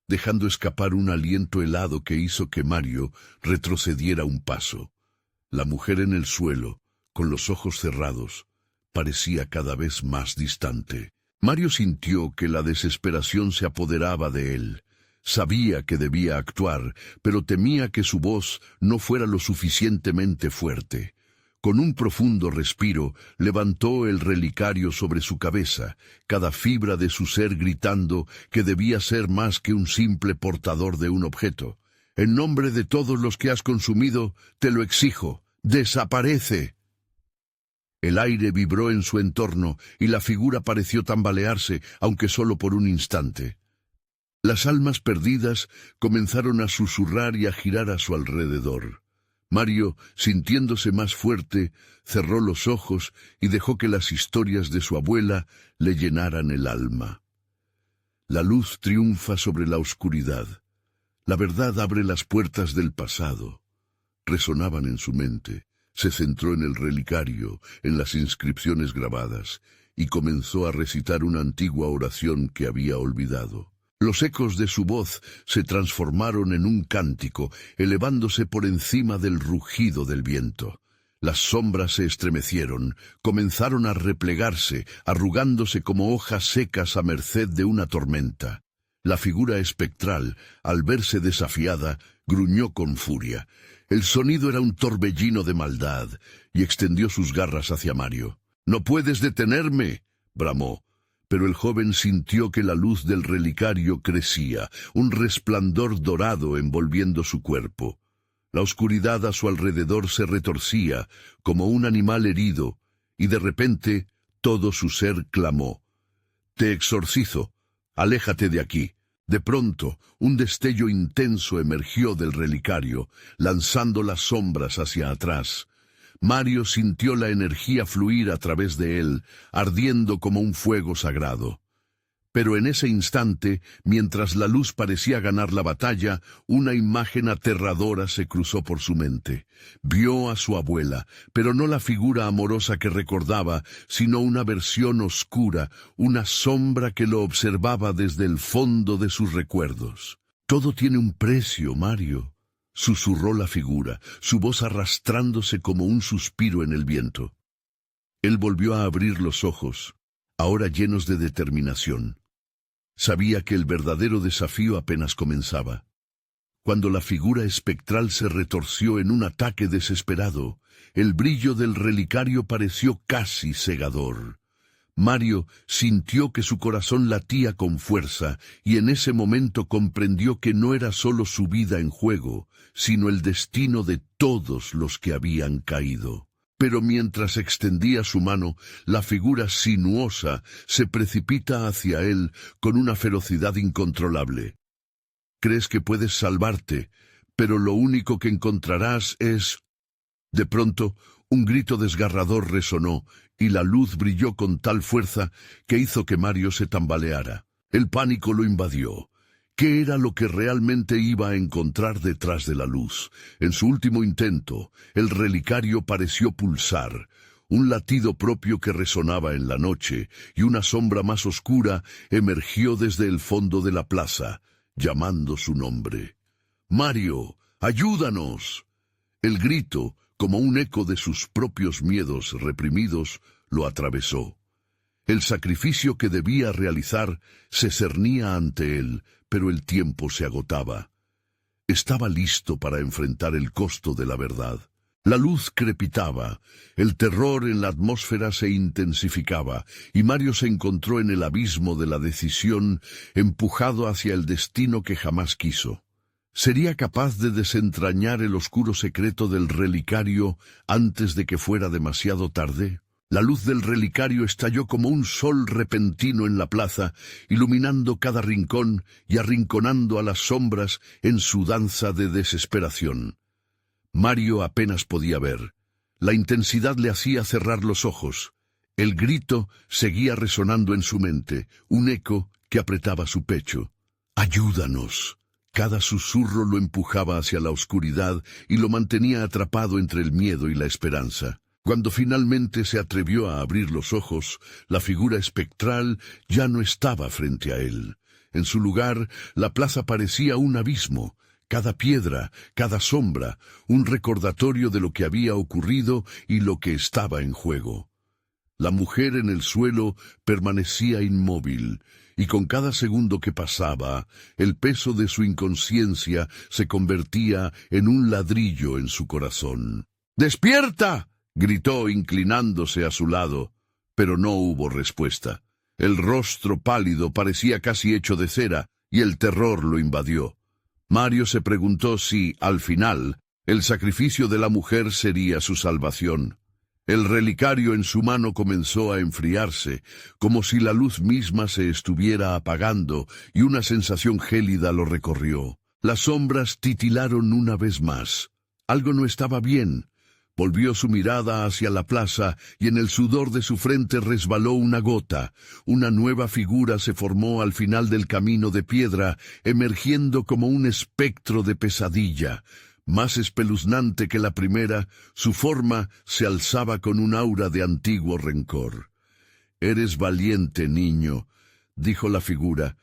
dejando escapar un aliento helado que hizo que Mario retrocediera un paso. La mujer en el suelo, con los ojos cerrados, parecía cada vez más distante. Mario sintió que la desesperación se apoderaba de él. Sabía que debía actuar, pero temía que su voz no fuera lo suficientemente fuerte. Con un profundo respiro, levantó el relicario sobre su cabeza, cada fibra de su ser gritando que debía ser más que un simple portador de un objeto. «En nombre de todos los que has consumido, te lo exijo, desaparece». El aire vibró en su entorno y la figura pareció tambalearse, aunque solo por un instante. Las almas perdidas comenzaron a susurrar y a girar a su alrededor. Mario, sintiéndose más fuerte, cerró los ojos y dejó que las historias de su abuela le llenaran el alma. La luz triunfa sobre la oscuridad. La verdad abre las puertas del pasado. Resonaban en su mente. Se centró en el relicario, en las inscripciones grabadas, y comenzó a recitar una antigua oración que había olvidado. Los ecos de su voz se transformaron en un cántico, elevándose por encima del rugido del viento. Las sombras se estremecieron, comenzaron a replegarse, arrugándose como hojas secas a merced de una tormenta. La figura espectral, al verse desafiada, gruñó con furia. El sonido era un torbellino de maldad, y extendió sus garras hacia Mario. «¡No puedes detenerme!», bramó. Pero el joven sintió que la luz del relicario crecía, un resplandor dorado envolviendo su cuerpo. La oscuridad a su alrededor se retorcía, como un animal herido, y de repente todo su ser clamó: «Te exorcizo, aléjate de aquí». De pronto, un destello intenso emergió del relicario, lanzando las sombras hacia atrás. Mario sintió la energía fluir a través de él, ardiendo como un fuego sagrado. Pero en ese instante, mientras la luz parecía ganar la batalla, una imagen aterradora se cruzó por su mente. Vio a su abuela, pero no la figura amorosa que recordaba, sino una versión oscura, una sombra que lo observaba desde el fondo de sus recuerdos. «Todo tiene un precio, Mario», susurró la figura, su voz arrastrándose como un suspiro en el viento. Él volvió a abrir los ojos, ahora llenos de determinación. Sabía que el verdadero desafío apenas comenzaba. Cuando la figura espectral se retorció en un ataque desesperado, el brillo del relicario pareció casi cegador. Mario sintió que su corazón latía con fuerza y en ese momento comprendió que no era solo su vida en juego, sino el destino de todos los que habían caído. Pero mientras extendía su mano, la figura sinuosa se precipita hacia él con una ferocidad incontrolable. Crees que puedes salvarte, pero lo único que encontrarás es... De pronto, un grito desgarrador resonó, y la luz brilló con tal fuerza que hizo que Mario se tambaleara. El pánico lo invadió. ¿Qué era lo que realmente iba a encontrar detrás de la luz? En su último intento, el relicario pareció pulsar, un latido propio que resonaba en la noche, y una sombra más oscura emergió desde el fondo de la plaza, llamando su nombre. «¡Mario, ayúdanos!». El grito, como un eco de sus propios miedos reprimidos, lo atravesó. El sacrificio que debía realizar se cernía ante él, pero el tiempo se agotaba. Estaba listo para enfrentar el costo de la verdad. La luz crepitaba, el terror en la atmósfera se intensificaba, y Mario se encontró en el abismo de la decisión, empujado hacia el destino que jamás quiso. ¿Sería capaz de desentrañar el oscuro secreto del relicario antes de que fuera demasiado tarde? La luz del relicario estalló como un sol repentino en la plaza, iluminando cada rincón y arrinconando a las sombras en su danza de desesperación. Mario apenas podía ver. La intensidad le hacía cerrar los ojos. El grito seguía resonando en su mente, un eco que apretaba su pecho. «¡Ayúdanos!». Cada susurro lo empujaba hacia la oscuridad y lo mantenía atrapado entre el miedo y la esperanza. Cuando finalmente se atrevió a abrir los ojos, la figura espectral ya no estaba frente a él. En su lugar, la plaza parecía un abismo. Cada piedra, cada sombra, un recordatorio de lo que había ocurrido y lo que estaba en juego. La mujer en el suelo permanecía inmóvil, y con cada segundo que pasaba, el peso de su inconsciencia se convertía en un ladrillo en su corazón. «¡Despierta!», gritó inclinándose a su lado, pero no hubo respuesta. El rostro pálido parecía casi hecho de cera, y el terror lo invadió. Mario se preguntó si, al final, el sacrificio de la mujer sería su salvación. El relicario en su mano comenzó a enfriarse, como si la luz misma se estuviera apagando, y una sensación gélida lo recorrió. Las sombras titilaron una vez más. Algo no estaba bien. Volvió su mirada hacia la plaza, y en el sudor de su frente resbaló una gota. Una nueva figura se formó al final del camino de piedra, emergiendo como un espectro de pesadilla. Más espeluznante que la primera, su forma se alzaba con un aura de antiguo rencor. «Eres valiente, niño», dijo la figura,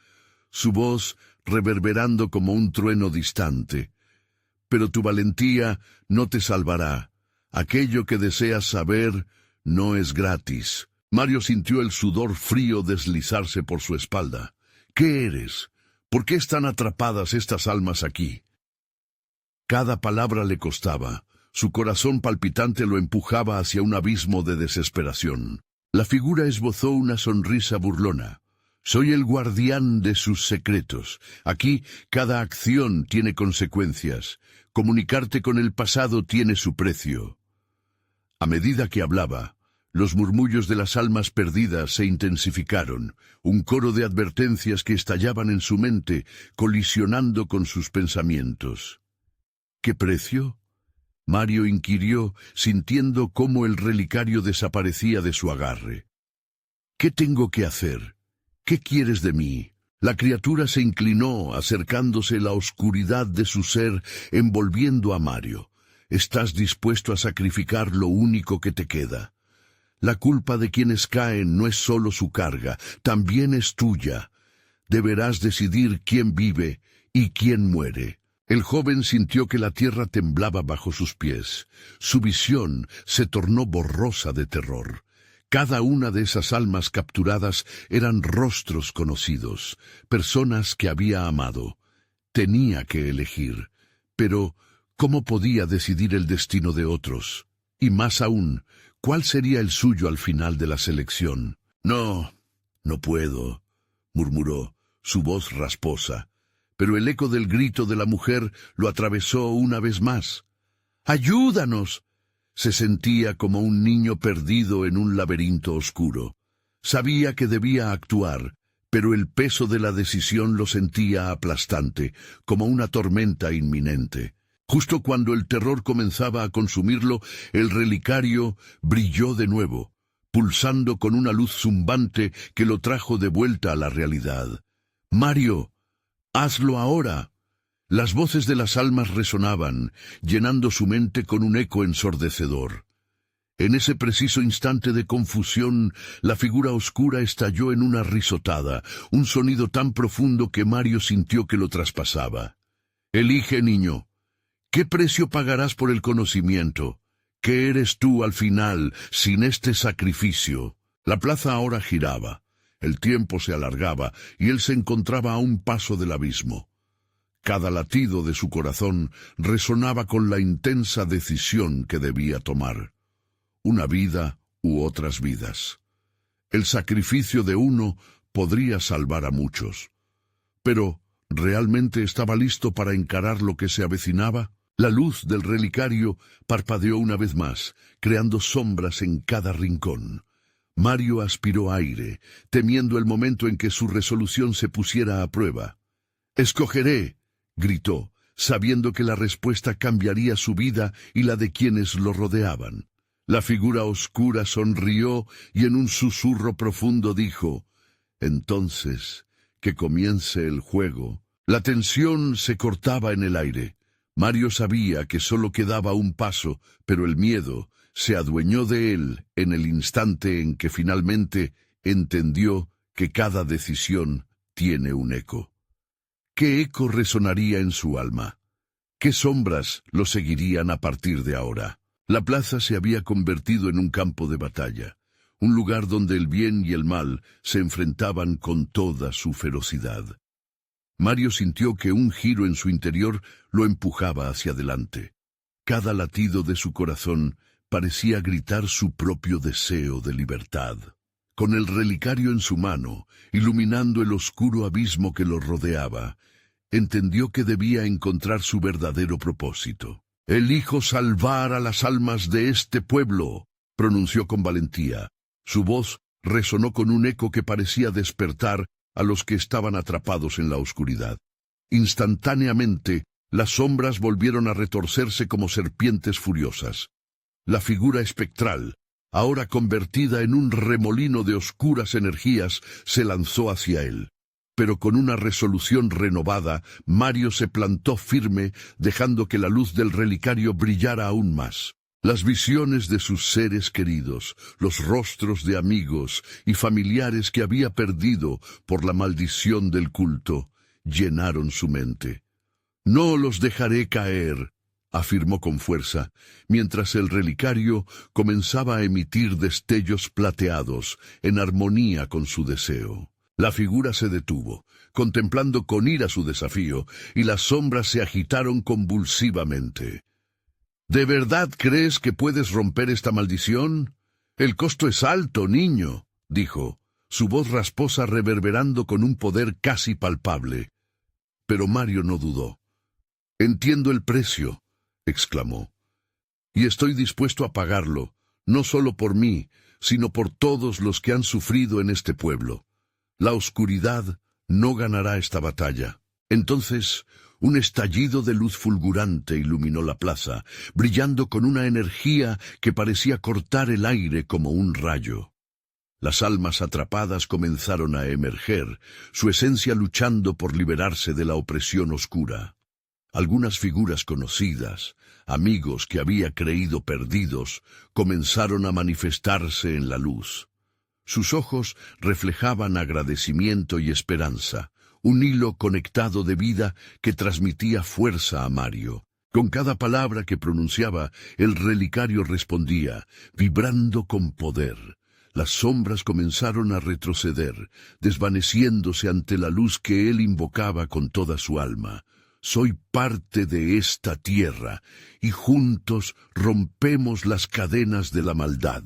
su voz reverberando como un trueno distante. «Pero tu valentía no te salvará. Aquello que deseas saber no es gratis». Mario sintió el sudor frío deslizarse por su espalda. «¿Qué eres? ¿Por qué están atrapadas estas almas aquí?». Cada palabra le costaba. Su corazón palpitante lo empujaba hacia un abismo de desesperación. La figura esbozó una sonrisa burlona. «Soy el guardián de sus secretos. Aquí cada acción tiene consecuencias. Comunicarte con el pasado tiene su precio». A medida que hablaba, los murmullos de las almas perdidas se intensificaron, un coro de advertencias que estallaban en su mente, colisionando con sus pensamientos. «¿Qué precio?», Mario inquirió, sintiendo cómo el relicario desaparecía de su agarre. «¿Qué tengo que hacer? ¿Qué quieres de mí?». La criatura se inclinó, acercándose la oscuridad de su ser, envolviendo a Mario. «Estás dispuesto a sacrificar lo único que te queda. La culpa de quienes caen no es solo su carga, también es tuya. Deberás decidir quién vive y quién muere». El joven sintió que la tierra temblaba bajo sus pies. Su visión se tornó borrosa de terror. Cada una de esas almas capturadas eran rostros conocidos, personas que había amado. Tenía que elegir. Pero, ¿cómo podía decidir el destino de otros? Y más aún, ¿cuál sería el suyo al final de la selección? No, no puedo, murmuró, su voz rasposa. Pero el eco del grito de la mujer lo atravesó una vez más. ¡Ayúdanos! Se sentía como un niño perdido en un laberinto oscuro. Sabía que debía actuar, pero el peso de la decisión lo sentía aplastante, como una tormenta inminente. Justo cuando el terror comenzaba a consumirlo, el relicario brilló de nuevo, pulsando con una luz zumbante que lo trajo de vuelta a la realidad. «Mario, hazlo ahora». Las voces de las almas resonaban, llenando su mente con un eco ensordecedor. En ese preciso instante de confusión, la figura oscura estalló en una risotada, un sonido tan profundo que Mario sintió que lo traspasaba. «Elige, niño. ¿Qué precio pagarás por el conocimiento? ¿Qué eres tú al final, sin este sacrificio?» La plaza ahora giraba, el tiempo se alargaba y él se encontraba a un paso del abismo. Cada latido de su corazón resonaba con la intensa decisión que debía tomar. Una vida u otras vidas. El sacrificio de uno podría salvar a muchos. Pero, ¿realmente estaba listo para encarar lo que se avecinaba? La luz del relicario parpadeó una vez más, creando sombras en cada rincón. Mario aspiró aire, temiendo el momento en que su resolución se pusiera a prueba. «Escogeré», gritó, sabiendo que la respuesta cambiaría su vida y la de quienes lo rodeaban. La figura oscura sonrió y en un susurro profundo dijo: «Entonces, que comience el juego». La tensión se cortaba en el aire. Mario sabía que solo quedaba un paso, pero el miedo se adueñó de él en el instante en que finalmente entendió que cada decisión tiene un eco. ¿Qué eco resonaría en su alma? ¿Qué sombras lo seguirían a partir de ahora? La plaza se había convertido en un campo de batalla, un lugar donde el bien y el mal se enfrentaban con toda su ferocidad. Mario sintió que un giro en su interior lo empujaba hacia adelante. Cada latido de su corazón parecía gritar su propio deseo de libertad. Con el relicario en su mano, iluminando el oscuro abismo que lo rodeaba, entendió que debía encontrar su verdadero propósito. «Elijo salvar a las almas de este pueblo», pronunció con valentía. Su voz resonó con un eco que parecía despertar a los que estaban atrapados en la oscuridad. Instantáneamente, las sombras volvieron a retorcerse como serpientes furiosas. La figura espectral, ahora convertida en un remolino de oscuras energías, se lanzó hacia él. Pero con una resolución renovada, Mario se plantó firme, dejando que la luz del relicario brillara aún más. Las visiones de sus seres queridos, los rostros de amigos y familiares que había perdido por la maldición del culto, llenaron su mente. «No los dejaré caer», afirmó con fuerza, mientras el relicario comenzaba a emitir destellos plateados, en armonía con su deseo. La figura se detuvo, contemplando con ira su desafío, y las sombras se agitaron convulsivamente. «¿De verdad crees que puedes romper esta maldición? El costo es alto, niño», dijo, su voz rasposa reverberando con un poder casi palpable. Pero Mario no dudó. «Entiendo el precio», exclamó, «y estoy dispuesto a pagarlo, no solo por mí, sino por todos los que han sufrido en este pueblo. La oscuridad no ganará esta batalla». Entonces, un estallido de luz fulgurante iluminó la plaza, brillando con una energía que parecía cortar el aire como un rayo. Las almas atrapadas comenzaron a emerger, su esencia luchando por liberarse de la opresión oscura. Algunas figuras conocidas, amigos que había creído perdidos, comenzaron a manifestarse en la luz. Sus ojos reflejaban agradecimiento y esperanza, un hilo conectado de vida que transmitía fuerza a Mario. Con cada palabra que pronunciaba, el relicario respondía, vibrando con poder. Las sombras comenzaron a retroceder, desvaneciéndose ante la luz que él invocaba con toda su alma. soy parte de esta tierra, y juntos rompemos las cadenas de la maldad.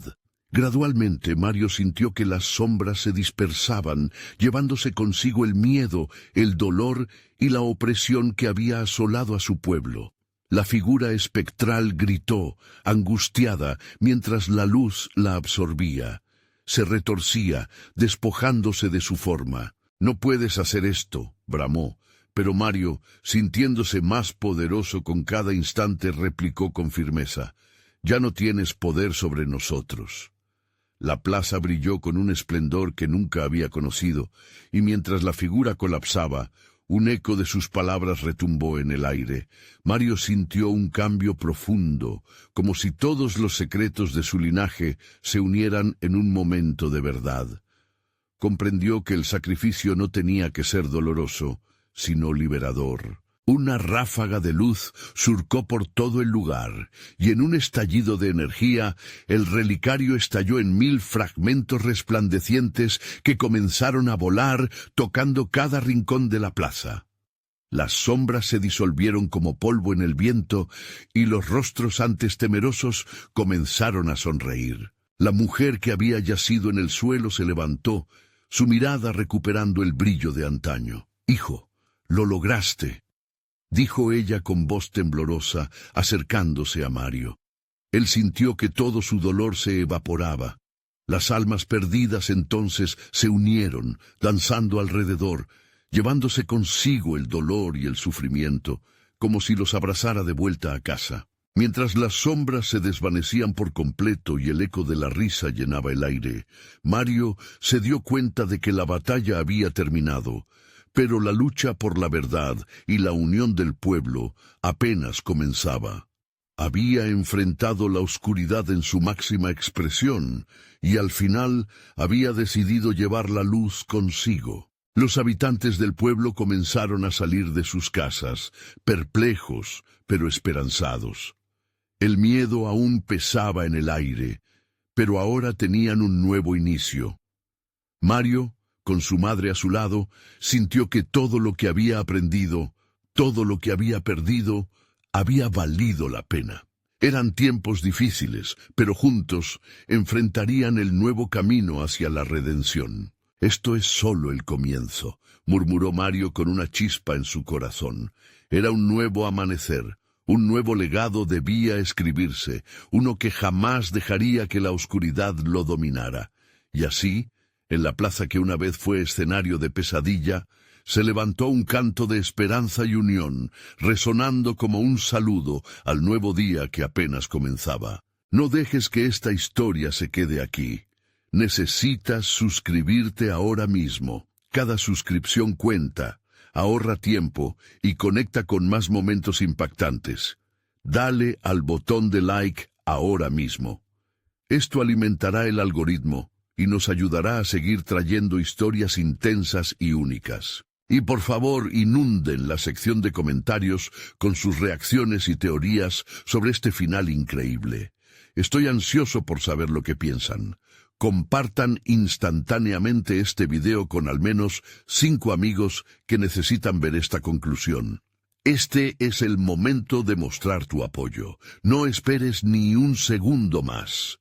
Gradualmente Mario sintió que las sombras se dispersaban, llevándose consigo el miedo, el dolor y la opresión que había asolado a su pueblo. La figura espectral gritó, angustiada, mientras la luz la absorbía. Se retorcía, despojándose de su forma. «No puedes hacer esto», bramó. Pero Mario, sintiéndose más poderoso con cada instante, replicó con firmeza, «Ya no tienes poder sobre nosotros». La plaza brilló con un esplendor que nunca había conocido, y mientras la figura colapsaba, un eco de sus palabras retumbó en el aire. Mario sintió un cambio profundo, como si todos los secretos de su linaje se unieran en un momento de verdad. Comprendió que el sacrificio no tenía que ser doloroso, sino liberador. Una ráfaga de luz surcó por todo el lugar, y en un estallido de energía, el relicario estalló en 1000 fragmentos resplandecientes que comenzaron a volar, tocando cada rincón de la plaza. Las sombras se disolvieron como polvo en el viento, y los rostros antes temerosos comenzaron a sonreír. La mujer que había yacido en el suelo se levantó, su mirada recuperando el brillo de antaño. «Hijo, lo lograste», dijo ella con voz temblorosa, acercándose a Mario. Él sintió que todo su dolor se evaporaba. Las almas perdidas entonces se unieron, danzando alrededor, llevándose consigo el dolor y el sufrimiento, como si los abrazara de vuelta a casa. Mientras las sombras se desvanecían por completo y el eco de la risa llenaba el aire, Mario se dio cuenta de que la batalla había terminado, pero la lucha por la verdad y la unión del pueblo apenas comenzaba. Había enfrentado la oscuridad en su máxima expresión, y al final había decidido llevar la luz consigo. Los habitantes del pueblo comenzaron a salir de sus casas, perplejos pero esperanzados. El miedo aún pesaba en el aire, pero ahora tenían un nuevo inicio. Mario, con su madre a su lado, sintió que todo lo que había aprendido, todo lo que había perdido, había valido la pena. Eran tiempos difíciles, pero juntos enfrentarían el nuevo camino hacia la redención. «Esto es solo el comienzo», murmuró Mario con una chispa en su corazón. Era un nuevo amanecer, un nuevo legado debía escribirse, uno que jamás dejaría que la oscuridad lo dominara. Y así, en la plaza que una vez fue escenario de pesadilla, se levantó un canto de esperanza y unión, resonando como un saludo al nuevo día que apenas comenzaba. No dejes que esta historia se quede aquí. Necesitas suscribirte ahora mismo. Cada suscripción cuenta, ahorra tiempo y conecta con más momentos impactantes. Dale al botón de like ahora mismo. Esto alimentará el algoritmo y nos ayudará a seguir trayendo historias intensas y únicas. Y por favor, inunden la sección de comentarios con sus reacciones y teorías sobre este final increíble. Estoy ansioso por saber lo que piensan. Compartan instantáneamente este video con al menos 5 amigos que necesitan ver esta conclusión. Este es el momento de mostrar tu apoyo. No esperes ni un segundo más.